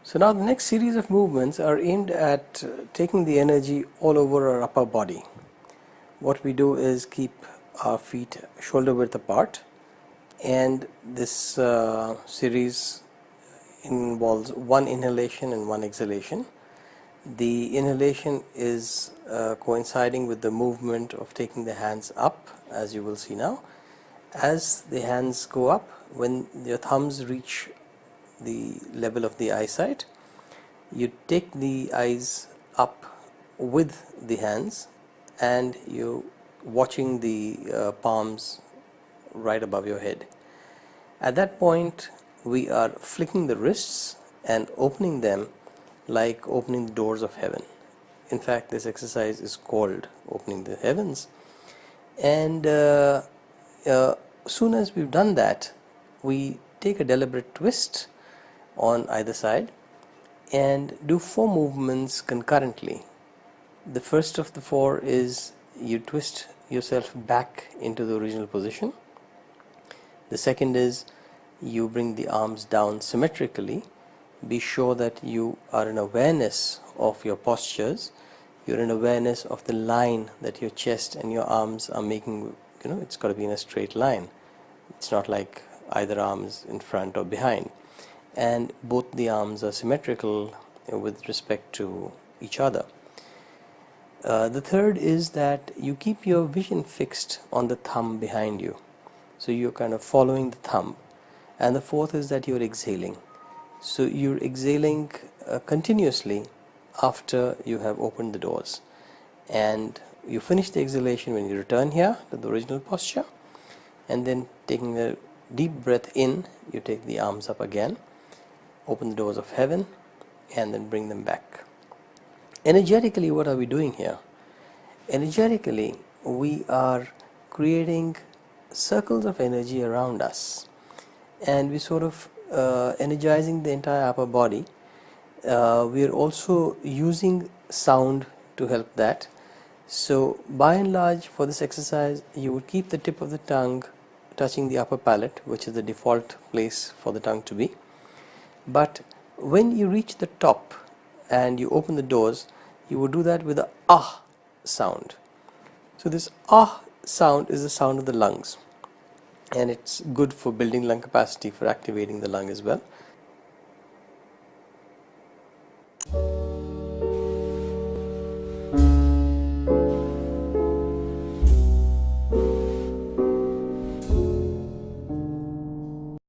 So now the next series of movements are aimed at taking the energy all over our upper body. What we do is keep our feet shoulder width apart, and this series involves one inhalation and one exhalation. The inhalation is coinciding with the movement of taking the hands up, as you will see now. As the hands go up, when your thumbs reach the level of the eyesight, you take the eyes up with the hands and you watching the palms right above your head. At that point, we are flicking the wrists and opening them like opening the doors of heaven. In fact, this exercise is called opening the heavens. And soon as we've done that, we take a deliberate twist on either side and do 4 movements concurrently. The first of the 4 is you twist yourself back into the original position. The second is you bring the arms down symmetrically. Be sure that you are in awareness of your postures. You're in awareness of the line that your chest and your arms are making. It's got to be in a straight line. It's not like either arm is in front or behind. And both the arms are symmetrical with respect to each other. The third is that you keep your vision fixed on the thumb behind you. So you're kind of following the thumb. And the fourth is that you're exhaling. So you're exhaling continuously after you have opened the doors. And you finish the exhalation when you return here to the original posture. And then taking a deep breath in, you take the arms up again, open the doors of heaven, and then bring them back. Energetically, what are we doing here? Energetically, we are creating circles of energy around us, and we sort of energizing the entire upper body. We are also using sound to help that. So by and large, for this exercise, you would keep the tip of the tongue touching the upper palate, which is the default place for the tongue to be. But when you reach the top and you open the doors, you would do that with a ah sound. So this ah sound is the sound of the lungs, and it's good for building lung capacity, for activating the lung as well.